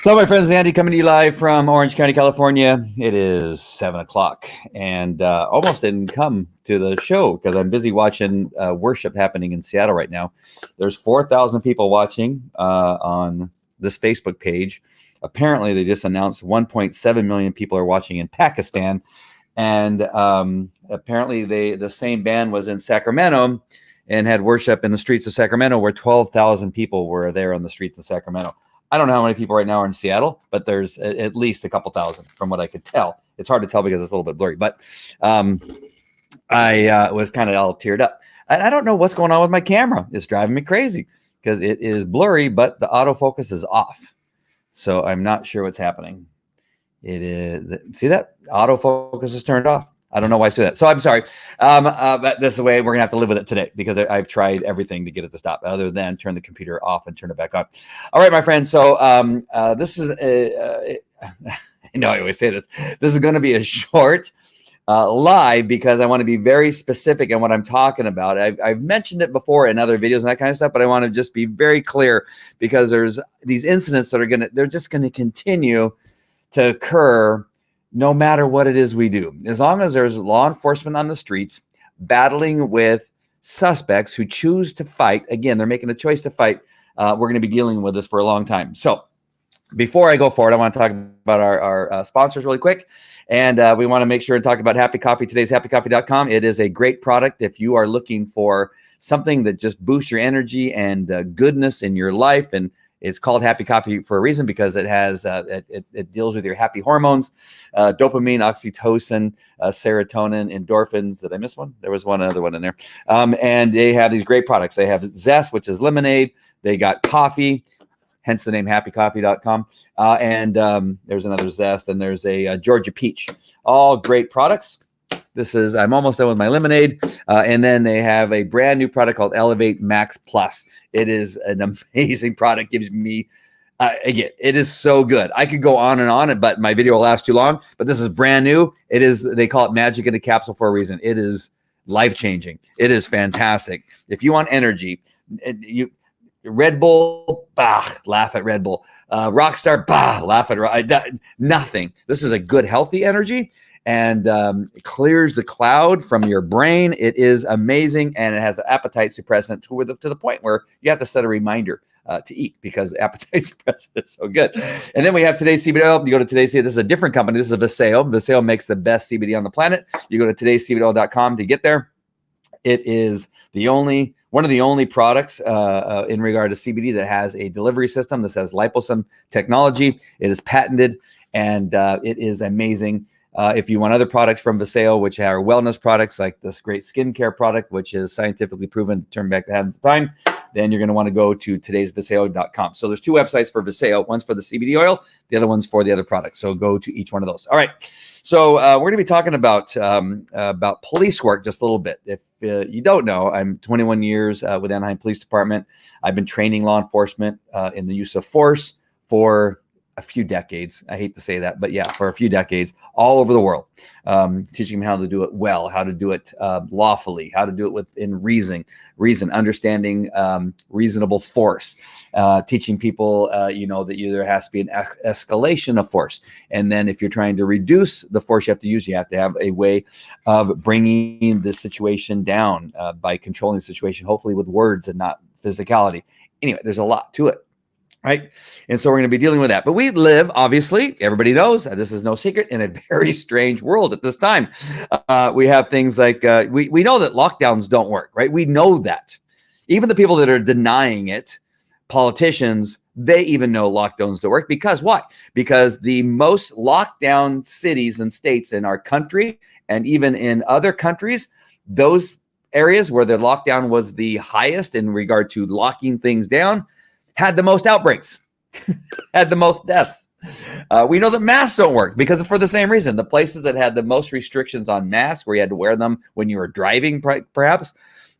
Hello, my friends. Andy coming to you live from Orange County, California. It is 7 o'clock, and almost didn't come to the show because I'm busy watching worship happening in Seattle right now. There's 4,000 people watching on this Facebook page. Apparently, they just announced 1.7 million people are watching in Pakistan, and apparently, the same band was in Sacramento and had worship in the streets of Sacramento, where 12,000 people were there on the streets of Sacramento. I don't know how many people right now are in Seattle, but there's at least a couple thousand from what I could tell. It's hard to tell because it's a little bit blurry, but I was kind of all teared up. And I don't know what's going on with my camera. It's driving me crazy because it is blurry, but the autofocus is off. So I'm not sure what's happening. It is, see that? Autofocus is turned off. I don't know why I said that. So I'm sorry. But this is the way we're going to have to live with it today because I've tried everything to get it to stop other than turn the computer off and turn it back on. All right, my friends. So this is, I know I always say this. This is going to be a short live because I want to be very specific in what I'm talking about. I've mentioned it before in other videos and that kind of stuff, but I want to just be very clear because there's these incidents that they're just going to continue to occur no matter what it is we do. As long as there's law enforcement on the streets battling with suspects who choose to fight, again, they're making a choice to fight, we're going to be dealing with this for a long time. So before I go forward, I want to talk about our sponsors really quick. And we want to make sure to talk about Happy Coffee. Today's happycoffee.com. It is a great product if you are looking for something that just boosts your energy and goodness in your life. And it's called Happy Coffee for a reason because it has it deals with your happy hormones, dopamine, oxytocin, serotonin, endorphins. Did I miss one? There was one other one in there. And they have these great products. They have Zest, which is lemonade. They got coffee, hence the name happycoffee.com. And there's another Zest, and there's a Georgia Peach. All great products. I'm almost done with my lemonade. And then they have a brand new product called Elevate Max Plus. It is an amazing product. Gives me, again, it is so good. I could go on and on, but my video will last too long. But this is brand new. They call it magic in a capsule for a reason. It is life-changing. It is fantastic. If you want energy, Red Bull, bah, laugh at Red Bull. Rockstar, bah, laugh at nothing. This is a good, healthy energy. And it clears the cloud from your brain. It is amazing, and it has an appetite suppressant to the point where you have to set a reminder to eat because appetite suppressant is so good. And then we have today's CBD oil. You go to today's CBD. This is a different company. This is Viseo. Viseo makes the best CBD on the planet. You go to today'scbdoil.com to get there. It is one of the only products in regard to CBD that has a delivery system. This has liposome technology. It is patented, and it is amazing. If you want other products from Viseo, which are wellness products like this great skincare product, which is scientifically proven to turn back the hands of time, then you're going to want to go to today'sviseo.com. So there's two websites for Viseo. One's for the CBD oil. The other one's for the other products. So go to each one of those. All right. So we're going to be talking about police work just a little bit. If you don't know, I'm 21 years with Anaheim Police Department. I've been training law enforcement in the use of force for a few decades. I hate to say that, but yeah, for a few decades all over the world, teaching them how to do it well, how to do it lawfully, how to do it within reason, understanding reasonable force, teaching people, that there has to be an escalation of force. And then if you're trying to reduce the force you have to use, you have to have a way of bringing the situation down by controlling the situation, hopefully with words and not physicality. Anyway, there's a lot to it. Right. And so we're going to be dealing with that. But we live, obviously, everybody knows, this is no secret, in a very strange world at this time. We have things like we know that lockdowns don't work. Right. We know that. Even the people that are denying it, politicians, they even know lockdowns don't work. Because what? Because the most lockdown cities and states in our country and even in other countries, those areas where the lockdown was the highest in regard to locking things down, had the most outbreaks, had the most deaths. We know that masks don't work because for the same reason. The places that had the most restrictions on masks, where you had to wear them when you were driving, perhaps,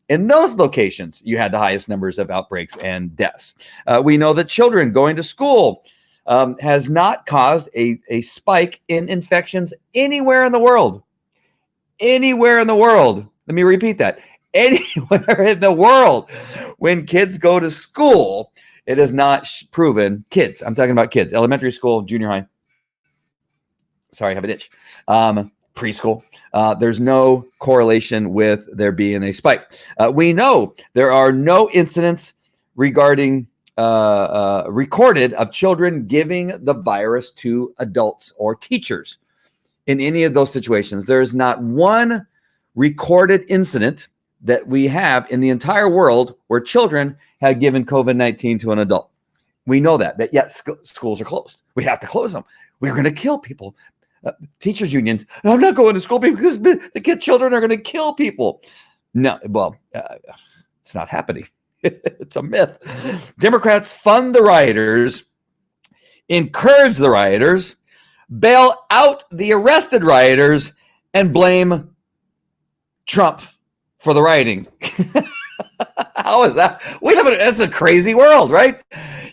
in those locations, you had the highest numbers of outbreaks and deaths. We know that children going to school has not caused a spike in infections anywhere in the world. Anywhere in the world. Let me repeat that. Anywhere in the world. When kids go to school, it is not proven. Kids, I'm talking about kids, elementary school, junior high. Sorry, I have an itch. Preschool. There's no correlation with there being a spike. We know there are no incidents regarding recorded of children giving the virus to adults or teachers in any of those situations. There is not one recorded incident that we have in the entire world where children have given COVID-19 to an adult. We know that, but yet schools are closed. We have to close them. We're going to kill people. Teachers unions, I'm not going to school because the children are going to kill people. No, well, it's not happening. It's a myth. Democrats fund the rioters, encourage the rioters, bail out the arrested rioters, and blame Trump for the rioting. How is that? We live in it's a crazy world, right?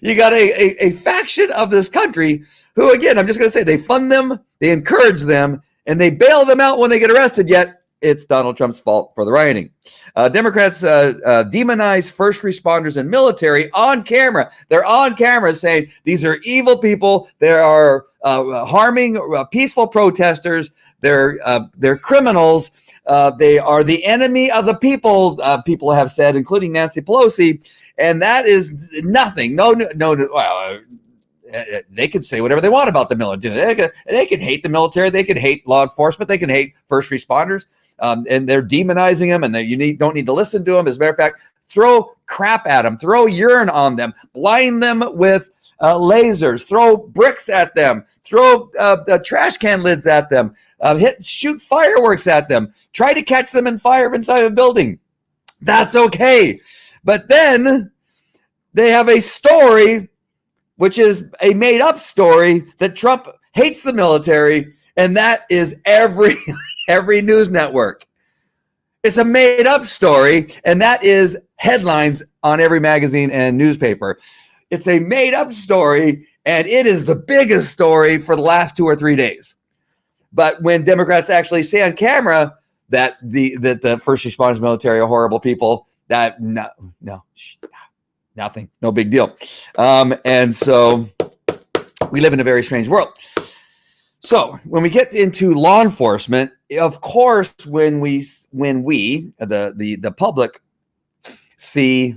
You got a faction of this country who, again, I'm just going to say, they fund them, they encourage them, and they bail them out when they get arrested, yet it's Donald Trump's fault for the rioting. Democrats demonize first responders and military on camera. They're on camera saying these are evil people. They are harming peaceful protesters. They're criminals. They are the enemy of the people, people have said, including Nancy Pelosi. And that is nothing. No. Well, they can say whatever they want about the military. They can hate the military. They can hate law enforcement. They can hate first responders. And they're demonizing them, and don't need to listen to them. As a matter of fact, throw crap at them, throw urine on them, blind them with lasers, throw bricks at them, throw trash can lids at them, shoot fireworks at them, try to catch them in fire inside a building. That's okay. But then they have a story, which is a made-up story, that Trump hates the military, and that is every news network. It's a made-up story, and that is headlines on every magazine and newspaper. It's a made-up story, and it is the biggest story for the last 2 or 3 days. But when Democrats actually say on camera that the first responders, military are horrible people, nothing, no big deal. And so we live in a very strange world. So when we get into law enforcement, of course, when we the public see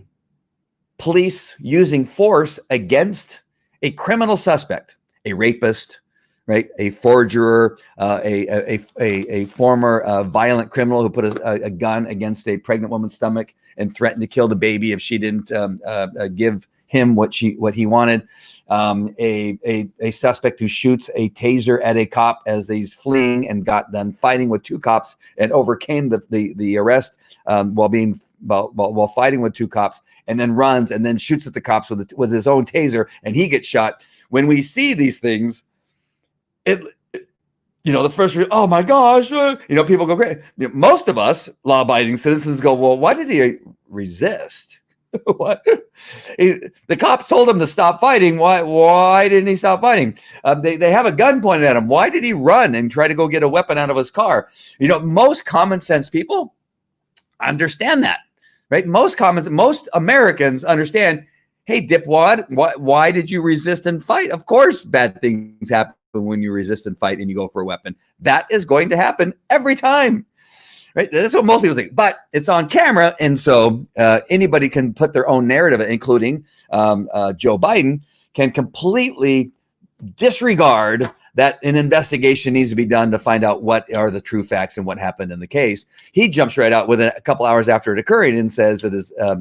police using force against a criminal suspect, a rapist, right, a forger, a former violent criminal who put a gun against a pregnant woman's stomach and threatened to kill the baby if she didn't give him what he wanted. A suspect who shoots a taser at a cop as he's fleeing and got done fighting with 2 cops and overcame the arrest while fighting with 2 cops, and then runs and then shoots at the cops with his own taser, and he gets shot. When we see these things, the first, oh my gosh, people go crazy. Most of us law-abiding citizens go, well, why did he resist? What? The cops told him to stop fighting. Why didn't he stop fighting? They have a gun pointed at him. Why did he run and try to go get a weapon out of his car? Most common sense people understand that, right? Most Americans understand, hey, dipwad, why did you resist and fight? Of course, bad things happen when you resist and fight and you go for a weapon. That is going to happen every time. Right? That's what most people think, but it's on camera, and so anybody can put their own narrative, including Joe Biden, can completely disregard that an investigation needs to be done to find out what are the true facts and what happened in the case. He jumps right out within a couple hours after it occurring and says that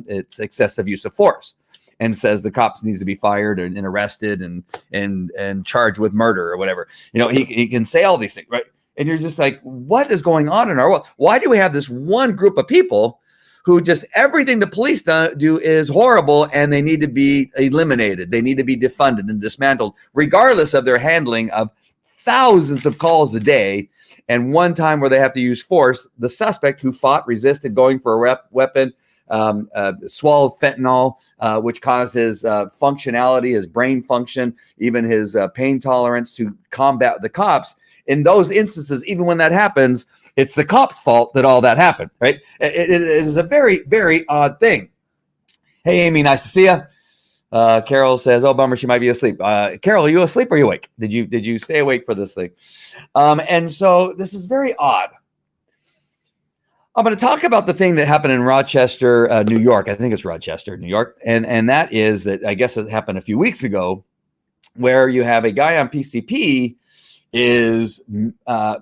it's excessive use of force, and says the cops needs to be fired and arrested and charged with murder or whatever. He can say all these things, right? And you're just like, what is going on in our world? Why do we have this one group of people who just everything the police do is horrible and they need to be eliminated? They need to be defunded and dismantled, regardless of their handling of thousands of calls a day. And one time where they have to use force, the suspect who fought, resisted going for a weapon, swallowed fentanyl, which caused his functionality, his brain function, even his pain tolerance to combat the cops. In those instances, even when that happens, it's the cop's fault that all that happened, right? It is a very, very odd thing. Hey, Amy, nice to see you. Carol says, "Oh, bummer, she might be asleep." Carol, are you asleep or are you awake? Did you stay awake for this thing? And so this is very odd. I'm going to talk about the thing that happened in Rochester, New York. I think it's Rochester, New York, and that is that I guess it happened a few weeks ago, where you have a guy on PCP is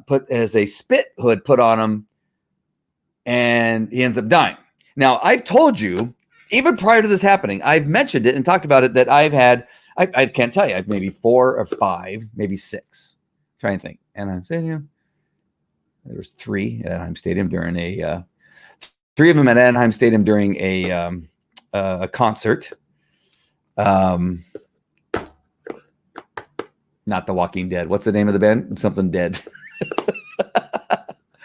put as a spit hood put on him, and he ends up dying. Now, I've told you, even prior to this happening, I've mentioned it and talked about it, that I've had, I can't tell you, I've maybe 4 or 5, maybe 6. Trying to think. Anaheim Stadium. There was 3 at Anaheim Stadium during 3 of them at Anaheim Stadium during a concert. Not The Walking Dead. What's the name of the band? Something Dead.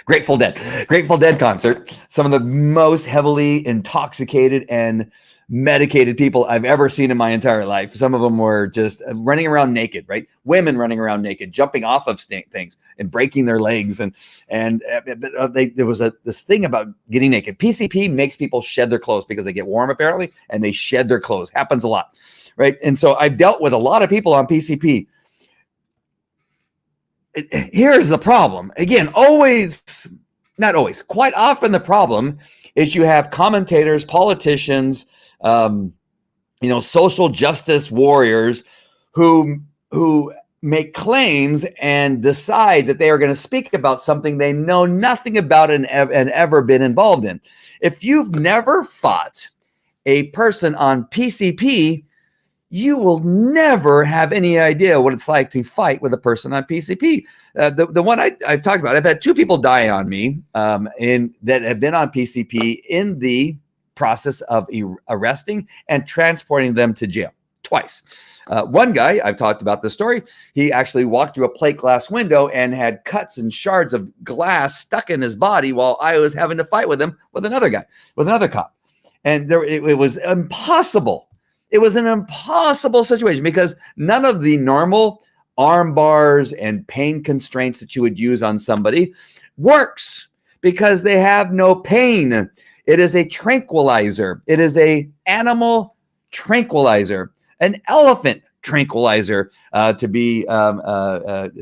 Grateful Dead concert. Some of the most heavily intoxicated and medicated people I've ever seen in my entire life. Some of them were just running around naked, right? Women running around naked, jumping off of things and breaking their legs. And there was this thing about getting naked. PCP makes people shed their clothes because they get warm apparently, and they shed their clothes. Happens a lot, right? And so I've dealt with a lot of people on PCP. Here's the problem. Again, not always, quite often the problem is you have commentators, politicians, social justice warriors who make claims and decide that they are going to speak about something they know nothing about and ever been involved in. If you've never fought a person on PCP, you will never have any idea what it's like to fight with a person on PCP. The one I've talked about, I've had 2 people die on me that have been on PCP in the process of arresting and transporting them to jail twice. One guy, I've talked about this story, he actually walked through a plate glass window and had cuts and shards of glass stuck in his body while I was having to fight with him with another cop. And it was impossible. It was an impossible situation because none of the normal arm bars and pain constraints that you would use on somebody works because they have no pain. It is a tranquilizer. It is an animal tranquilizer, an elephant tranquilizer, to be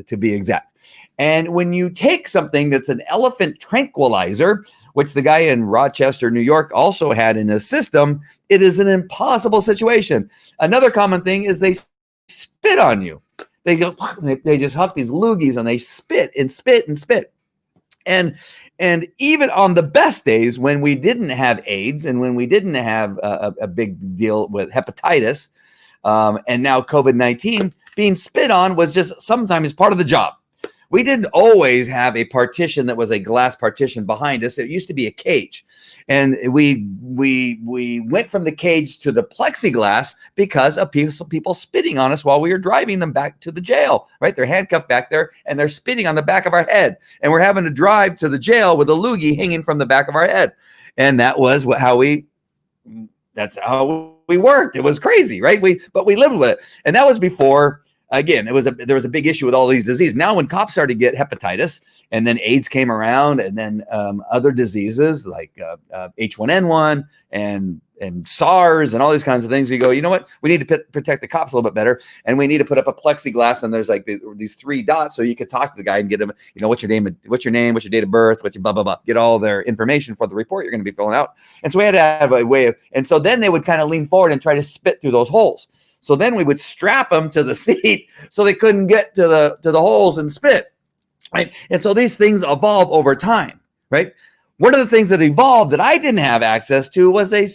exact. And when you take something that's an elephant tranquilizer, which the guy in Rochester, New York also had in his system, it is an impossible situation. Another common thing is they spit on you. They just huck these loogies and they spit and spit and spit. And even on the best days when we didn't have AIDS and when we didn't have a big deal with hepatitis and now COVID-19, being spit on was just sometimes part of the job. We didn't always have a partition that was a glass partition behind us. It used to be a cage. And we went from the cage to the plexiglass because of people spitting on us while we were driving them back to the jail, right? They're handcuffed back there and they're spitting on the back of our head. And we're having to drive to the jail with a loogie hanging from the back of our head. And that was that's how we worked. It was crazy, right? But we lived with it. And that was before. Again, there was a big issue with all these diseases. Now, when cops started to get hepatitis, and then AIDS came around, and then other diseases like H1N1 and SARS and all these kinds of things, you go, you know what? We need to protect the cops a little bit better, and we need to put up a plexiglass, and there's like these 3 dots, so you could talk to the guy and get him, what's your name, what's your date of birth, what's your blah blah blah, get all their information for the report you're going to be filling out. And so we had to have a way of, and so then they would kind of lean forward and try to spit through those holes. So then we would strap them to the seat so they couldn't get to the holes and spit, right? And so these things evolve over time, right? One of the things that evolved that I didn't have access to was a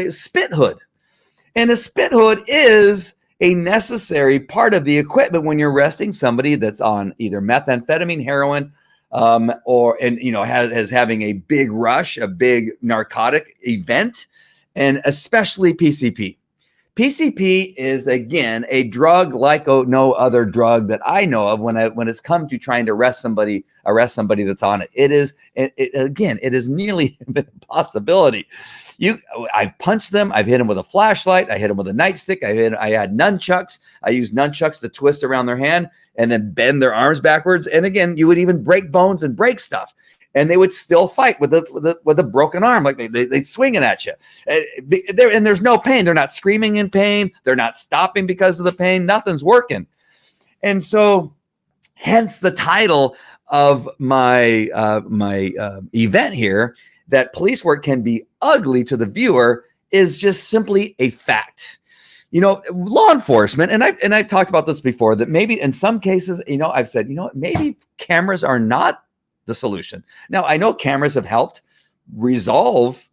spit hood. And a spit hood is a necessary part of the equipment when you're arresting somebody that's on either methamphetamine, heroin, has having a big rush, a big narcotic event, and especially PCP. PCP is, again, a drug like no other drug that I know of when it's come to trying to arrest somebody that's on it. It is nearly an impossibility. I've punched them. I've hit them with a flashlight. I hit them with a nightstick. I had nunchucks. I used nunchucks to twist around their hand and then bend their arms backwards. And again, you would even break bones and break stuff. and they would still fight with a broken arm, like they swinging at you. And there's no pain. They're not screaming in pain. They're not stopping because of the pain. Nothing's working. And so, hence the title of my event here, that police work can be ugly to the viewer, is just simply a fact. Law enforcement, and I've talked about this before, that maybe in some cases, I've said, maybe cameras are not the solution. Now, I know cameras have helped resolve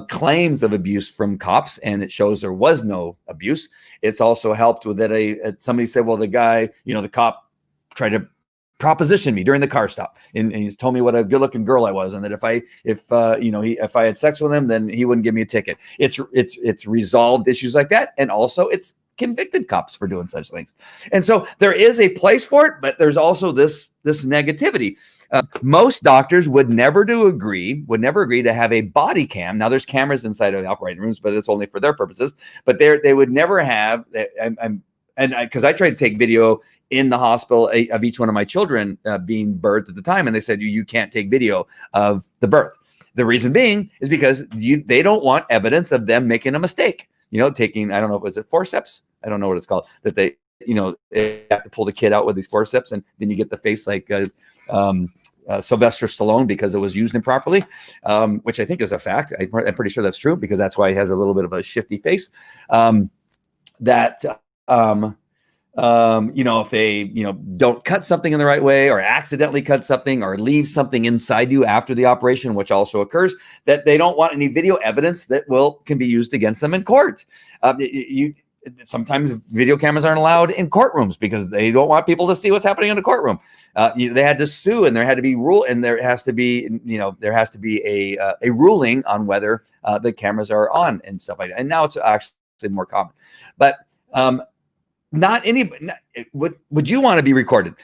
claims of abuse from cops, and it shows there was no abuse. It's also helped with that somebody said, well, the guy, the cop tried to proposition me during the car stop, and he told me what a good-looking girl I was, and that if I had sex with him, then he wouldn't give me a ticket. It's resolved issues like that, and also it's convicted cops for doing such things. And so there is a place for it, but there's also this negativity. Most doctors would never agree to have a body cam. Now, there's cameras inside of the operating rooms, but it's only for their purposes. But they would never have. Because I tried to take video in the hospital of each one of my children being birthed at the time, and they said you can't take video of the birth. The reason being is because they don't want evidence of them making a mistake. Taking, I don't know if it was forceps. I don't know what it's called. That they have to pull the kid out with these forceps, and then you get the face like Sylvester Stallone because it was used improperly, which I think is a fact. I'm pretty sure that's true, because that's why he has a little bit of a shifty face. If they, don't cut something in the right way, or accidentally cut something, or leave something inside you after the operation, which also occurs, that they don't want any video evidence that can be used against them in court. Sometimes video cameras aren't allowed in courtrooms because they don't want people to see what's happening in a courtroom. They had to sue, and there had to be there has to be a ruling on whether the cameras are on and stuff like that. And now it's actually more common, but not anybody. Would you want to be recorded?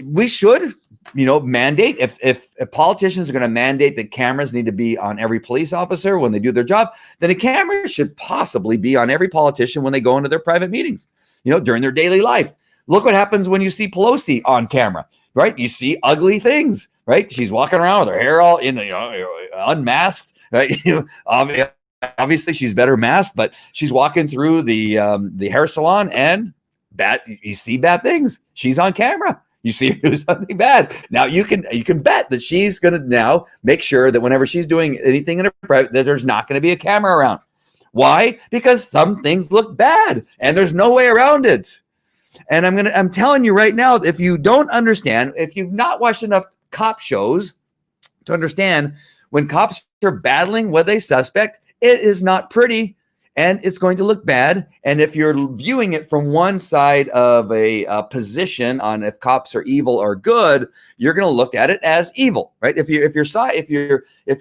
We should, mandate, if politicians are going to mandate that cameras need to be on every police officer when they do their job, then a camera should possibly be on every politician when they go into their private meetings, during their daily life. Look what happens when you see Pelosi on camera, right? You see ugly things, right? She's walking around with her hair all unmasked, right? Obviously, she's better masked, but she's walking through the hair salon, and you see bad things. She's on camera. You see her do something bad. Now you can bet that she's going to now make sure that whenever she's doing anything in her private, that there's not going to be a camera around. Why? Because some things look bad, and there's no way around it. And I'm telling you right now, if you don't understand, if you've not watched enough cop shows to understand, when cops are battling with a suspect, it is not pretty, and it's going to look bad. And if you're viewing it from one side of a position on if cops are evil or good, you're going to look at it as evil, right? If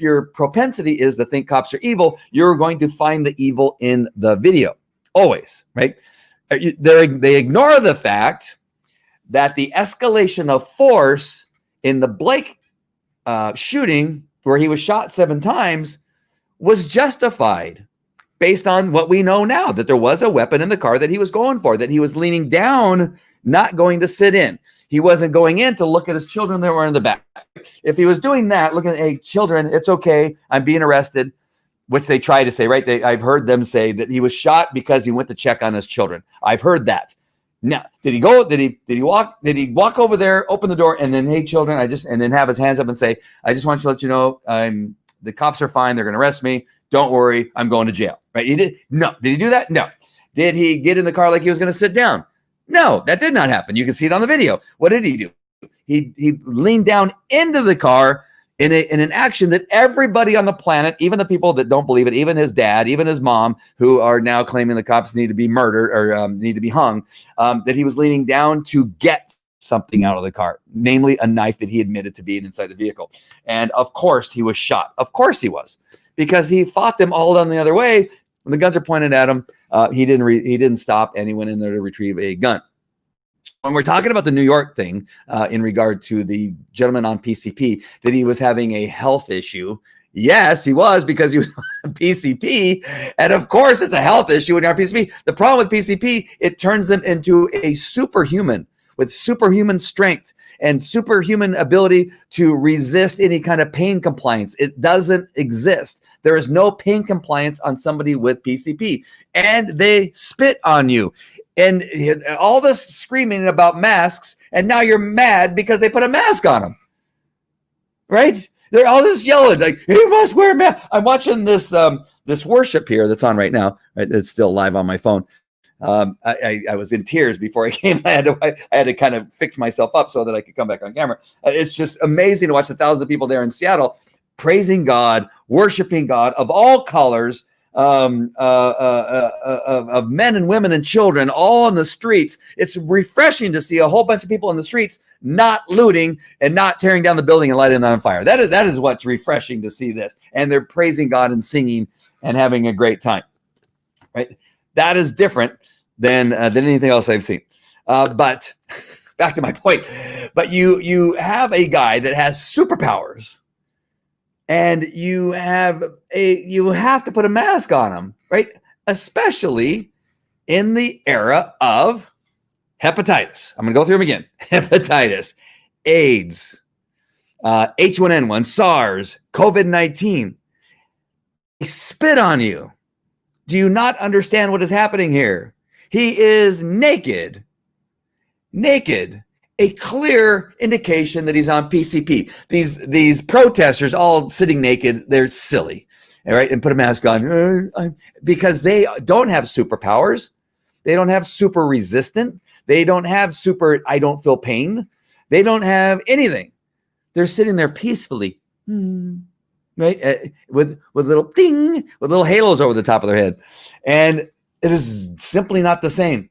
your propensity is to think cops are evil, you're going to find the evil in the video, always, right? They ignore the fact that the escalation of force in the Blake shooting, where he was shot 7 times, was justified based on what we know now, that there was a weapon in the car that he was going for, that he was leaning down, not going to sit in. He wasn't going in to look at his children that were in the back. If he was doing that, looking at, hey, children, it's okay, I'm being arrested, which they try to say, right? I've heard them say that he was shot because he went to check on his children. I've heard that. Now, did he walk over there, open the door, and then, hey, children, and then have his hands up and say, I just want to let you know, the cops are fine. They're going to arrest me. Don't worry. I'm going to jail. Right? He did. No. Did he do that? No. Did he get in the car like he was going to sit down? No, that did not happen. You can see it on the video. What did he do? He leaned down into the car in an action that everybody on the planet, even the people that don't believe it, even his dad, even his mom, who are now claiming the cops need to be murdered or need to be hung, that he was leaning down to get something out of the car, namely a knife that he admitted to being inside the vehicle. And of course he was shot. Of course he was, because he fought them all down the other way. When the guns are pointed at him, he didn't stop, and he went in there to retrieve a gun. When we're talking about the New York thing, in regard to the gentleman on PCP, that he was having a health issue. Yes, he was, because he was on PCP. And of course it's a health issue when you're on PCP. The problem with PCP, it turns them into a superhuman with superhuman strength and superhuman ability to resist any kind of pain compliance. It doesn't exist. There is no pain compliance on somebody with PCP, and they spit on you. And all this screaming about masks, and now you're mad because they put a mask on them, right? They're all just yelling like, "You must wear a mask." I'm watching this this worship here that's on right now. Right? It's still live on my phone. I was in tears before I came. I had to kind of fix myself up so that I could come back on camera. It's just amazing to watch the thousands of people there in Seattle praising God, worshiping God of all colors, of men and women and children, all in the streets. It's refreshing to see a whole bunch of people in the streets not looting and not tearing down the building and lighting it on fire. That is what's refreshing to see this. And they're praising God and singing and having a great time. Right? That is different than anything else I've seen. But back to my point. But you have a guy that has superpowers, and you have to put a mask on him, right? Especially in the era of hepatitis. I'm going to go through them again. Hepatitis, AIDS, H1N1, SARS, COVID-19. They spit on you. Do you not understand what is happening here? He is naked. Naked. A clear indication that he's on PCP. These protesters all sitting naked, they're silly, all right, and put a mask on because they don't have superpowers. They don't have super resistant. They don't have super I don't feel pain. They don't have anything. They're sitting there peacefully, right, with little ding, with little halos over the top of their head, and it is simply not the same.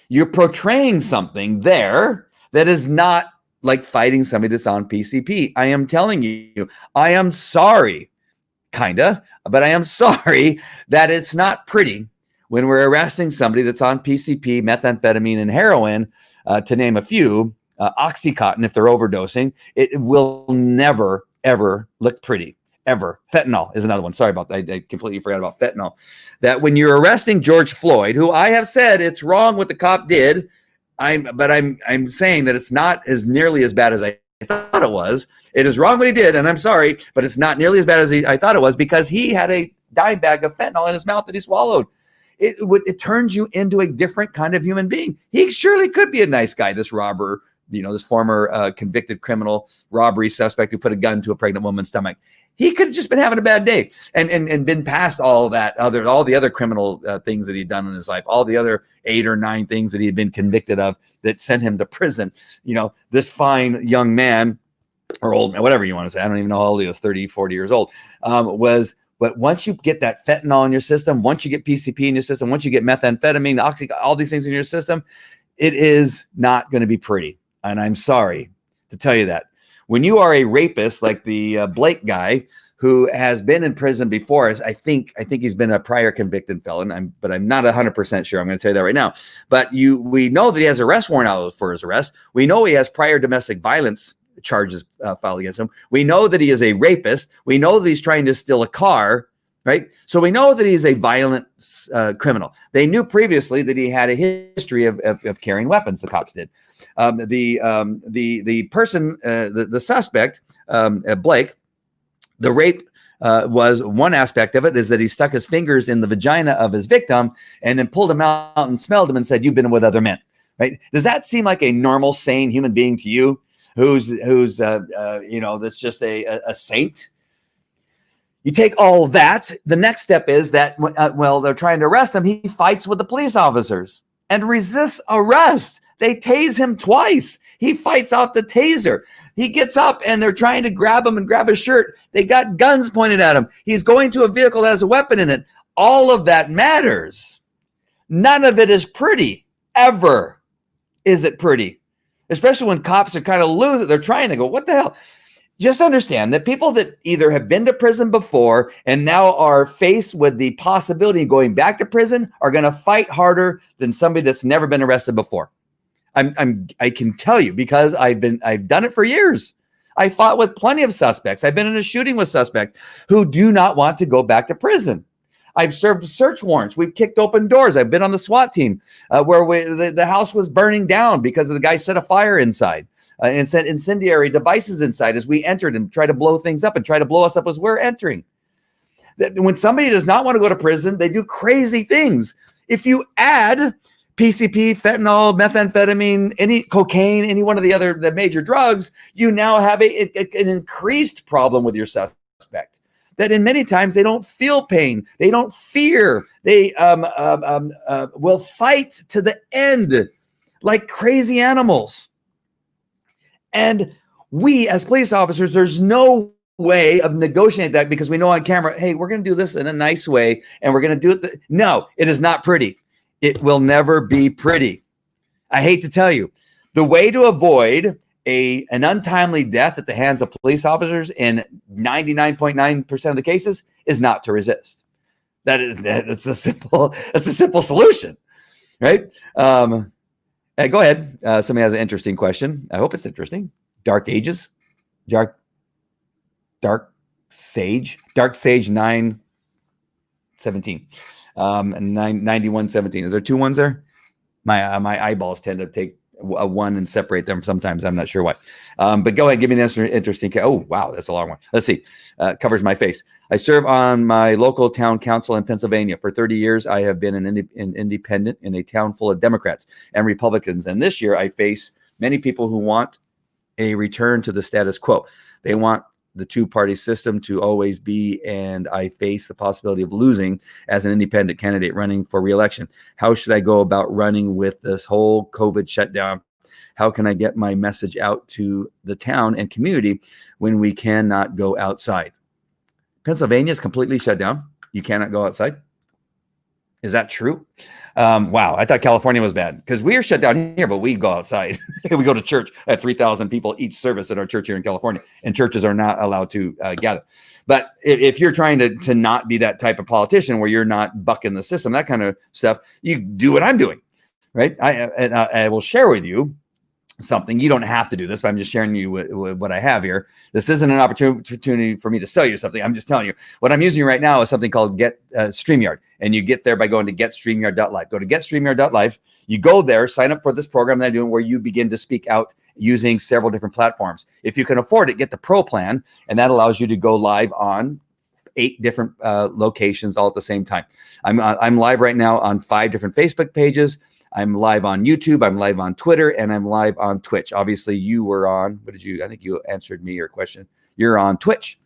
You're portraying something there that is not like fighting somebody that's on PCP. I am telling you, I am sorry, kinda, but I am sorry that it's not pretty when we're arresting somebody that's on PCP, methamphetamine, and heroin, to name a few, Oxycontin if they're overdosing. It will never, ever look pretty. Ever. Fentanyl is another one. Sorry about that. I completely forgot about fentanyl. That when you're arresting George Floyd, who I have said it's wrong what the cop did, I'm saying that it's not as nearly as bad as I thought it was. It is wrong what he did, and I'm sorry, but it's not nearly as bad as I thought it was because he had a dime bag of fentanyl in his mouth that he swallowed. It turns you into a different kind of human being. He surely could be a nice guy, this robber, this former convicted criminal robbery suspect who put a gun to a pregnant woman's stomach. He could have just been having a bad day and been past all the other criminal things that he'd done in his life, all the other 8 or 9 things that he had been convicted of that sent him to prison. This fine young man or old man, whatever you want to say, I don't even know how old he was, 30, 40 years old, but once you get that fentanyl in your system, once you get PCP in your system, once you get methamphetamine, all these things in your system, it is not going to be pretty. And I'm sorry to tell you that. When you are a rapist like the Blake guy who has been in prison before, I think he's been a prior convicted felon, but I'm not 100% sure. I'm going to tell you that right now. But we know that he has arrest warrant out for his arrest. We know he has prior domestic violence charges filed against him. We know that he is a rapist. We know that he's trying to steal a car, right? So we know that he's a violent criminal. They knew previously that he had a history of carrying weapons. The cops did. The person, the suspect, Blake, the rape was one aspect of it, is that he stuck his fingers in the vagina of his victim and then pulled him out and smelled him and said, "You've been with other men." Right? Does that seem like a normal, sane human being to you? Who's that's just a saint? You take all that. The next step is that they're trying to arrest him. He fights with the police officers and resists arrest. They tase him twice. He fights off the taser. He gets up and they're trying to grab him and grab his shirt. They got guns pointed at him. He's going to a vehicle that has a weapon in it. All of that matters. None of it is pretty. Ever is it pretty. Especially when cops are kind of losing. They're trying to go, what the hell? Just understand that people that either have been to prison before and now are faced with the possibility of going back to prison are going to fight harder than somebody that's never been arrested before. I can tell you because I've done it for years. I fought with plenty of suspects. I've been in a shooting with suspects who do not want to go back to prison. I've served search warrants. We've kicked open doors. I've been on the SWAT team where the house was burning down because the guy set a fire inside. and sent incendiary devices inside as we entered and tried to blow things up and try to blow us up as we're entering. When somebody does not want to go to prison, they do crazy things. If you add PCP, fentanyl, methamphetamine, any cocaine, any one of the major drugs, you now have an increased problem with your suspect. That in many times they don't feel pain, they don't fear, they will fight to the end like crazy animals. And we as police officers, there's no way of negotiating that because we know on camera, hey, we're going to do this in a nice way and we're going to do it. No, it is not pretty. It will never be pretty. I hate to tell you, the way to avoid an untimely death at the hands of police officers in 99.9% of the cases is not to resist. It's a simple solution, right? Hey, go ahead. Somebody has an interesting question. I hope it's interesting. Dark Sage 917. 9117. Is there two ones there? My eyeballs tend to take a one and separate them sometimes. I'm not sure why. But go ahead, give me an interesting. Oh, wow, that's a long one. Let's see. Covers my face. I serve on my local town council in Pennsylvania. For 30 years, I have been an independent in a town full of Democrats and Republicans. And this year, I face many people who want a return to the status quo. They want the two-party system to always be, and I face the possibility of losing as an independent candidate running for re-election. How should I go about running with this whole COVID shutdown? How can I get my message out to the town and community when we cannot go outside? Pennsylvania is completely shut down. You cannot go outside. Is that true? Wow, I thought California was bad because we are shut down here, but we go outside. We go to church at 3,000 people each service at our church here in California, and churches are not allowed to gather. But if you're trying to not be that type of politician where you're not bucking the system, that kind of stuff, you do what I'm doing, right? I will share with you something. You don't have to do this, but I'm just sharing you what I have here. This isn't an opportunity for me to sell you something. I'm just telling you what I'm using right now is something called StreamYard, and you get there by going to getstreamyard.live. Go to getstreamyard.live. You go there, sign up for this program that I'm doing where you begin to speak out using several different platforms. If you can afford it, get the pro plan, and that allows you to go live on 8 different locations all at the same time. I'm live right now on 5 different Facebook pages. I'm live on YouTube, I'm live on Twitter, and I'm live on Twitch. Obviously, you were on, I think you answered me your question. You're on Twitch.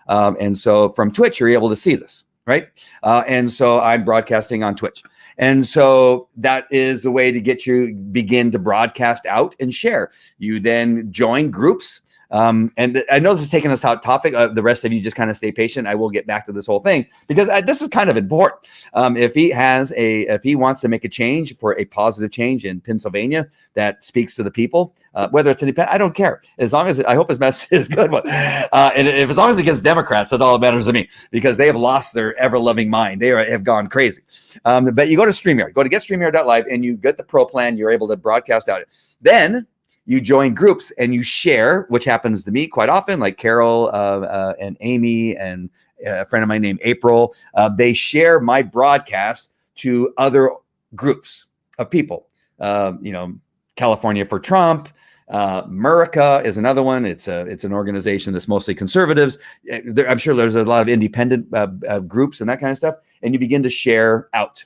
And so from Twitch, you're able to see this, right? And so I'm broadcasting on Twitch. And so that is the way to get you begin to broadcast out and share. You then join groups. And I know this is taking us out topic. The rest of you just kind of stay patient. I will get back to this whole thing because this is kind of important. If he wants to make a change for a positive change in Pennsylvania that speaks to the people, whether it's independent, I don't care. As long as I hope his message is good one. And as long as it gets Democrats, that's all that matters to me because they have lost their ever-loving mind. They have gone crazy. But you go to StreamYard, go to getstreamyard.live, and you get the pro plan. You're able to broadcast out. Then you join groups and you share, which happens to me quite often, like Carol and Amy and a friend of mine named April. They share my broadcast to other groups of people. California for Trump. Murica is another one. It's an organization that's mostly conservatives. I'm sure there's a lot of independent groups and that kind of stuff. And you begin to share out.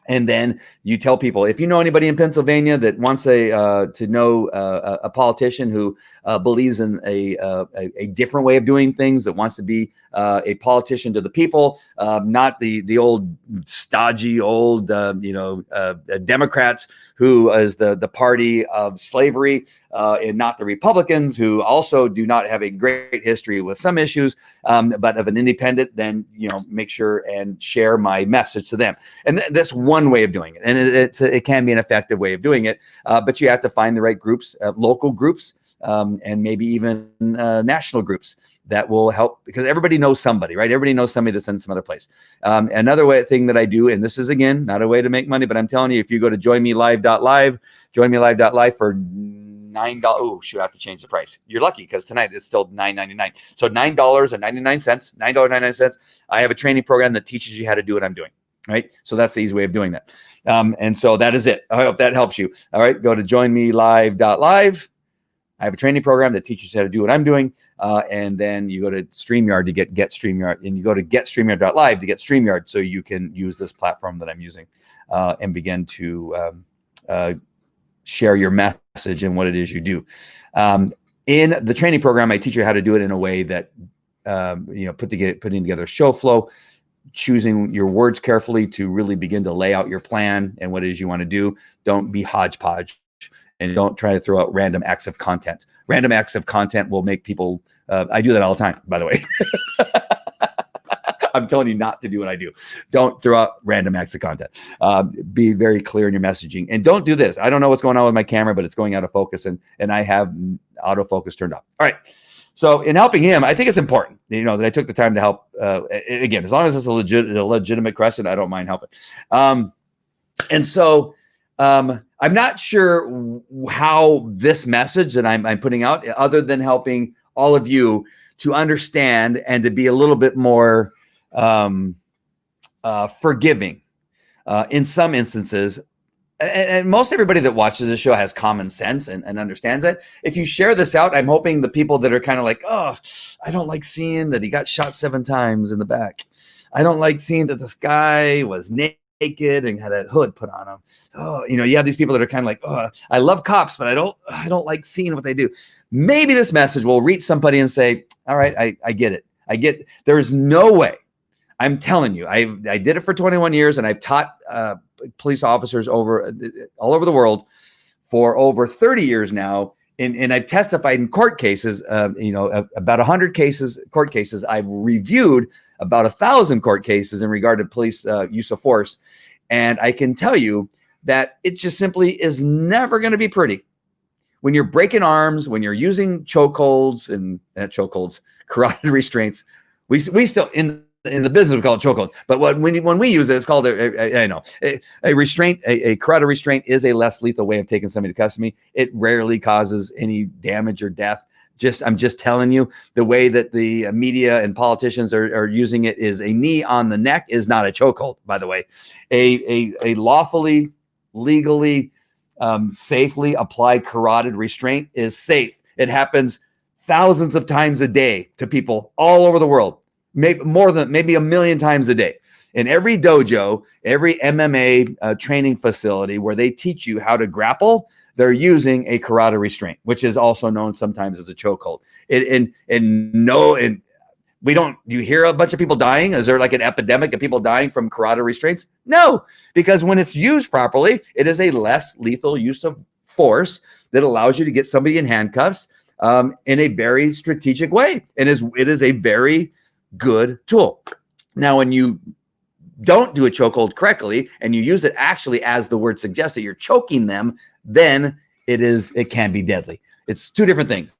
And then you tell people, if you know anybody in Pennsylvania that wants to know a politician who believes in a different way of doing things, that wants to be a politician to the people, not the old stodgy old Democrats who is the party of slavery, and not the Republicans who also do not have a great history with some issues, but of an independent, then make sure and share my message to them. And that's one way of doing it, and it can be an effective way of doing it. But you have to find the right groups, local groups, and maybe even national groups that will help, because everybody knows somebody, right? Everybody knows somebody that's in some other place. Another thing that I do, and this is, again, not a way to make money, but I'm telling you, if you go to joinmelive.live for $9. Oh, shoot, I have to change the price. You're lucky because tonight it's still $9.99. So $9.99. I have a training program that teaches you how to do what I'm doing. Right. So that's the easy way of doing that. And so that is it. I hope that helps you. All right. Go to joinmelive.live. I have a training program that teaches you how to do what I'm doing. And then you go to StreamYard to get StreamYard, and you go to getStreamYard.live to get StreamYard so you can use this platform that I'm using and begin to share your message and what it is you do. In the training program, I teach you how to do it in a way that, putting together a show flow, choosing your words carefully to really begin to lay out your plan and what it is you want to do. Don't be hodgepodge, and don't try to throw out random acts of content. Random acts of content will make people, I do that all the time, by the way. I'm telling you not to do what I do. Don't throw out random acts of content. Be very clear in your messaging, and don't do this. I don't know what's going on with my camera, but it's going out of focus, and I have autofocus turned off. All right. So in helping him, I think it's important, that I took the time to help. Again, as long as it's a legitimate question, I don't mind helping. And so I'm not sure how this message that I'm putting out, other than helping all of you to understand and to be a little bit more forgiving in some instances. And most everybody that watches the show has common sense and understands that. If you share this out, I'm hoping the people that are kind of like, oh, I don't like seeing that he got shot 7 times in the back. I don't like seeing that this guy was naked and had a hood put on him. Oh, you have these people that are kind of like, oh, I love cops, but I don't like seeing what they do. Maybe this message will reach somebody and say, all right, I get it. There's no way. I'm telling you, I did it for 21 years, and I've taught police officers all over the world for over 30 years now. And I've testified in court cases, about 100 court cases. I've reviewed about 1,000 court cases in regard to police use of force. And I can tell you that it just simply is never going to be pretty. When you're breaking arms, when you're using chokeholds and carotid restraints, we still, in the business we call it chokeholds, but when we use it, it's called a restraint. A carotid restraint is a less lethal way of taking somebody to custody. It rarely causes any damage or death. I'm just telling you, the way that the media and politicians are using it is a knee on the neck is not a chokehold, by the way. A lawfully, legally, safely applied carotid restraint is safe. It happens thousands of times a day to people all over the world. Maybe more than maybe 1 million times a day. In every dojo, every MMA training facility where they teach you how to grapple, they're using a carotid restraint, which is also known sometimes as a chokehold. And we don't. Do you hear a bunch of people dying? Is there like an epidemic of people dying from carotid restraints? No, because when it's used properly, it is a less lethal use of force that allows you to get somebody in handcuffs in a very strategic way. And it is a very good tool. Now, when you don't do a chokehold correctly and you use it actually as the word suggests that you're choking them, then it can be deadly. It's two different things.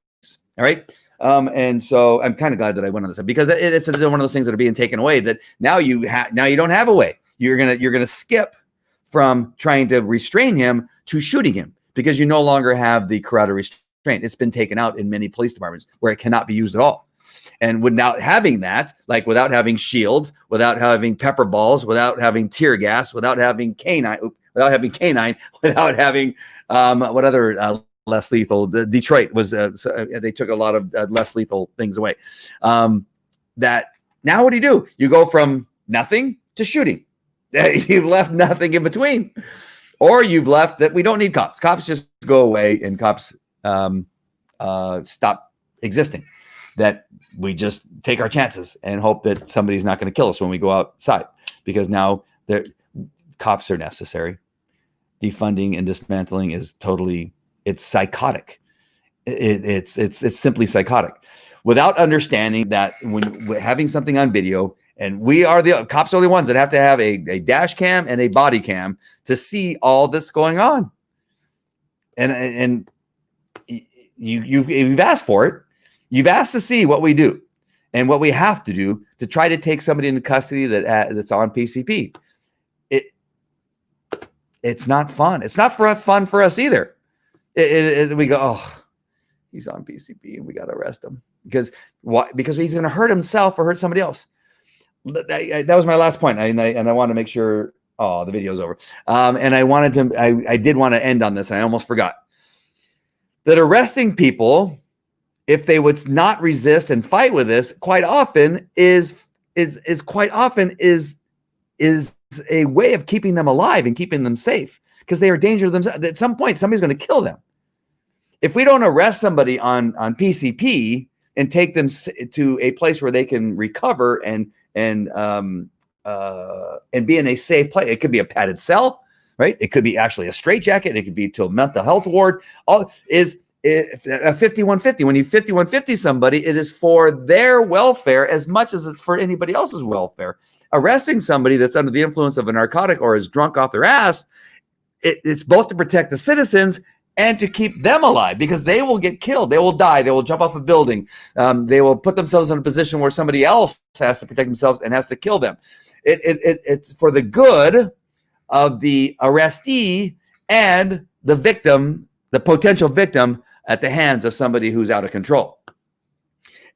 All right. And so I'm kind of glad that I went on this because it's one of those things that are being taken away, that now you don't have a way. You're gonna skip from trying to restrain him to shooting him because you no longer have the carotid restraint. It's been taken out in many police departments where it cannot be used at all. And without having that, like without having shields, without having pepper balls, without having tear gas, without having canine, without having what other less lethal? Detroit was they took a lot of less lethal things away. That now what do? You go from nothing to shooting. You've left nothing in between, or you've left that we don't need cops. Cops just go away, and cops stop existing. That we just take our chances and hope that somebody's not going to kill us when we go outside, because now cops are necessary. Defunding and dismantling is it's psychotic. It's simply psychotic, without understanding that when having something on video, and the cops are the ones that have to have a dash cam and a body cam to see all this going on. And you've asked for it. You've asked to see what we do and what we have to do to try to take somebody into custody that's on PCP. It's not fun. It's not fun for us either. We go, oh, he's on PCP and we got to arrest him because he's going to hurt himself or hurt somebody else. That was my last point, and I want to make sure. Oh, the video's over. And I did want to end on this, and I almost forgot. that arresting people, if they would not resist and fight with this, quite often is a way of keeping them alive and keeping them safe, because they are danger to themselves. At some point, somebody's going to kill them. If we don't arrest somebody on PCP and take them to a place where they can recover and be in a safe place, it could be a padded cell, right? It could be actually a straitjacket. It could be to a mental health ward. All is a 5150. When you 5150 somebody, it is for their welfare as much as it's for anybody else's welfare. Arresting somebody that's under the influence of a narcotic or is drunk off their ass, it's both to protect the citizens and to keep them alive, because they will get killed. They will die. They will jump off a building. They will put themselves in a position where somebody else has to protect themselves and has to kill them. It's for the good of the arrestee and the victim, the potential victim, at the hands of somebody who's out of control.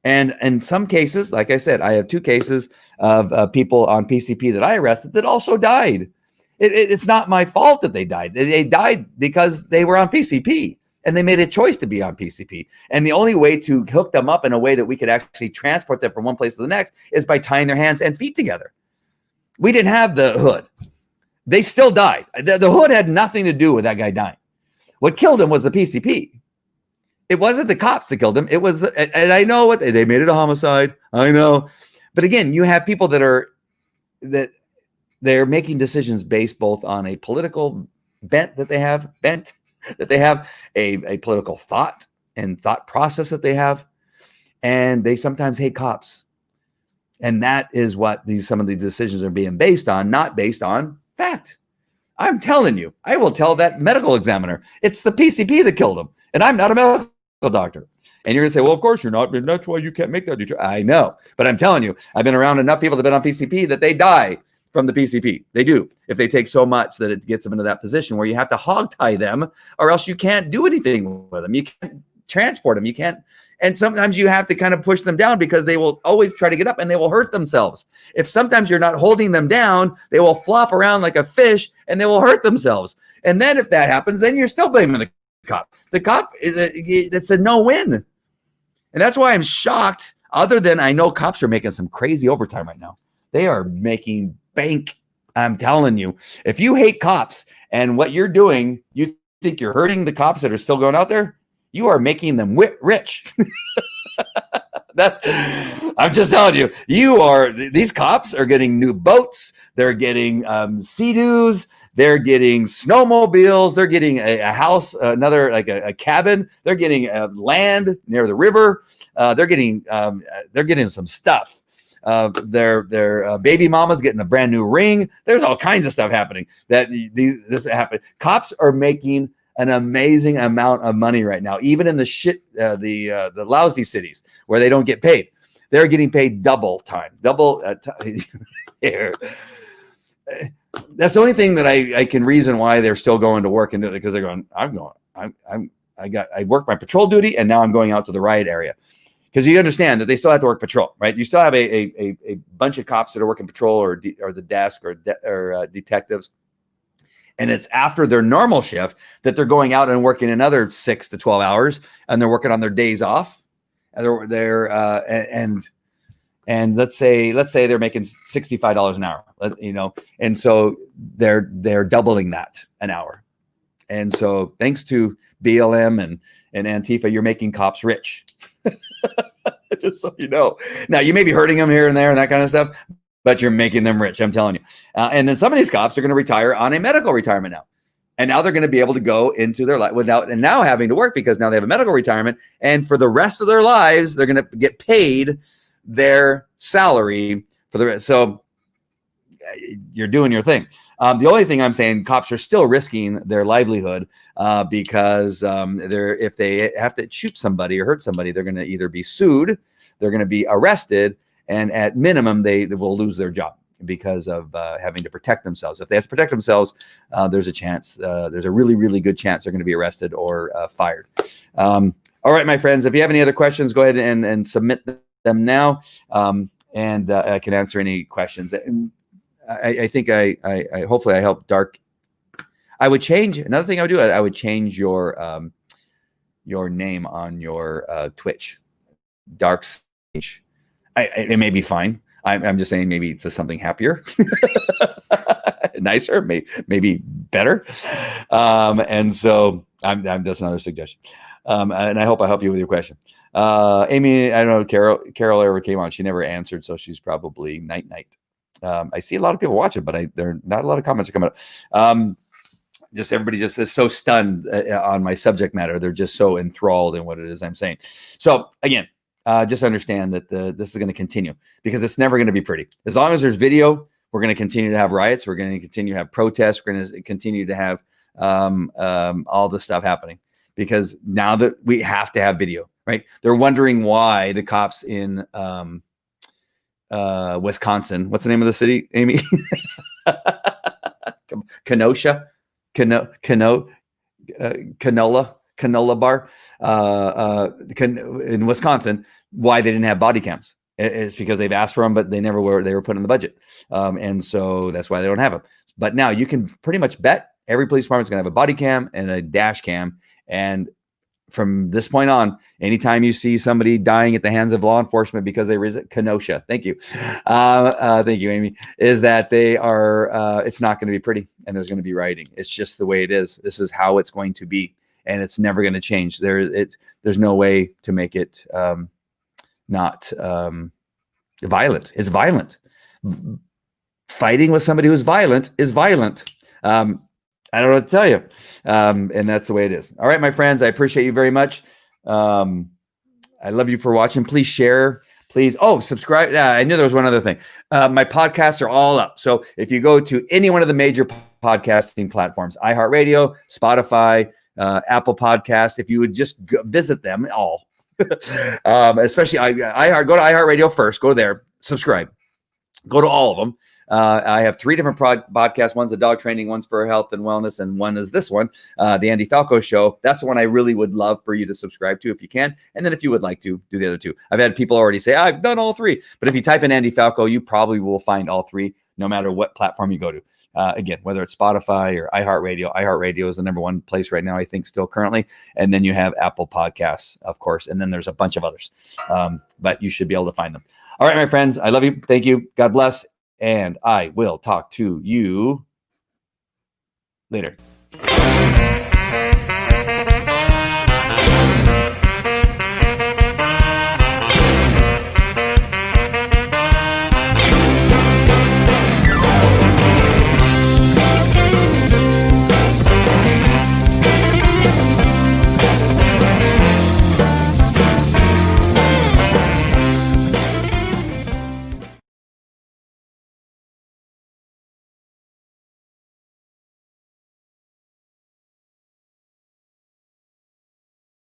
And in some cases, like I said, I have 2 cases of people on PCP that I arrested that also died. It's not my fault that they died. They died because they were on PCP and they made a choice to be on PCP. And the only way to hook them up in a way that we could actually transport them from one place to the next is by tying their hands and feet together. We didn't have the hood. They still died. The hood had nothing to do with that guy dying. What killed him was the PCP. It wasn't the cops that killed him. It was, and I know what they made it a homicide. I know. But again, you have people that they're making decisions based both on a political bent that they have, a political thought and thought process that they have, and they sometimes hate cops. And that is what some of these decisions are being based on, not based on fact. I'm telling you, I will tell that medical examiner, it's the PCP that killed him, and I'm not a medical doctor. And you're going to say, well, of course you're not. That's why you can't make that determination. I know, but I'm telling you, I've been around enough people that have been on PCP that they die from the PCP. They do, if they take so much that it gets them into that position where you have to hog tie them, or else you can't do anything with them. You can't transport them. You can't. And sometimes you have to kind of push them down, because they will always try to get up and they will hurt themselves. If sometimes you're not holding them down, they will flop around like a fish and they will hurt themselves. And then if that happens, then you're still blaming the cop. The cop, it's a no-win. And that's why I'm shocked. Other than I know cops are making some crazy overtime right now. They are making bank. I'm telling you, if you hate cops and what you're doing, you think you're hurting the cops that are still going out there, you are making them rich. I'm just telling you, these cops are getting new boats. They're getting Sea-Doos. They're getting snowmobiles. They're getting a house, another like a cabin. They're getting land near the river. They're getting some stuff. Their baby mama's getting a brand new ring. There's all kinds of stuff happening. This happened. Cops are making an amazing amount of money right now, even in the lousy cities where they don't get paid. They're getting paid double time. That's the only thing that I can reason why they're still going to work and do it, because they're going, I work my patrol duty and now I'm going out to the riot area. Because you understand that they still have to work patrol, right? You still have a bunch of cops that are working patrol or the desk or detectives. And it's after their normal shift that they're going out and working another 6 to 12 hours, and they're working on their days off. And let's say they're making $65 an hour, and so they're doubling that an hour. And so thanks to BLM and Antifa, you're making cops rich. Just so you know. Now you may be hurting them here and there and that kind of stuff, but you're making them rich, I'm telling you. And then some of these cops are going to retire on a medical retirement now. And now they're going to be able to go into their life without and now having to work, because now they have a medical retirement. And for the rest of their lives, they're going to get paid their salary for the rest. So you're doing your thing. The only thing I'm saying, cops are still risking their livelihood because if they have to shoot somebody or hurt somebody, they're going to either be sued, they're going to be arrested, and at minimum, they will lose their job because of having to protect themselves. If they have to protect themselves, there's a chance, there's a really, really good chance they're going to be arrested or fired. All right, my friends, if you have any other questions, go ahead and submit them now, and I can answer any questions. And I think I hopefully I helped Dark. I would change, another thing I would do, I would change your your name on your Twitch. Dark Sage. It may be fine. I'm just saying maybe it's something happier, nicer, maybe better. And so I'm that's another suggestion. And I hope I help you with your question. Amy, I don't know, Carol ever came on. She never answered, so she's probably night. I see a lot of people watching, but there are not a lot of comments are coming up. Just everybody just is so stunned on my subject matter. They're just so enthralled in what it is I'm saying. So again, just understand that this is going to continue because it's never going to be pretty. As long as there's video, we're going to continue to have riots. We're going to continue to have protests. We're going to continue to have all this stuff happening because now that we have to have video, right? They're wondering why the cops in Wisconsin, what's the name of the city, Amy? Kenosha, Canola Bar in Wisconsin. Why they didn't have body cams? It's because they've asked for them, but they never were. They were put in the budget, and so that's why they don't have them. But now you can pretty much bet every police department is going to have a body cam and a dash cam. And from this point on, anytime you see somebody dying at the hands of law enforcement because they visit Kenosha, thank you, Amy, is that they are. It's not going to be pretty, and there's going to be rioting. It's just the way it is. This is how it's going to be. And it's never going to change. There's no way to make it not violent. It's violent. Fighting with somebody who's violent is violent. I don't know what to tell you. And that's the way it is. All right, my friends, I appreciate you very much. I love you for watching. Please share. Please. Oh, subscribe. I knew there was one other thing. My podcasts are all up. So if you go to any one of the major podcasting platforms, iHeartRadio, Spotify, Apple Podcast, if you would just visit them all, especially iHeart, go to iHeartRadio first, go there, subscribe, go to all of them. I have 3 different podcasts. One's a dog training, one's for health and wellness, and one is this one, the Andy Falco Show. That's the one I really would love for you to subscribe to if you can. And then if you would like to, do the other 2. I've had people already say, I've done all 3. But if you type in Andy Falco, you probably will find all 3, no matter what platform you go to. Again, whether it's Spotify or iHeartRadio. iHeartRadio is the #1 place right now, I think, still currently. And then you have Apple Podcasts, of course. And then there's a bunch of others. But you should be able to find them. All right, my friends. I love you. Thank you. God bless. And I will talk to you later.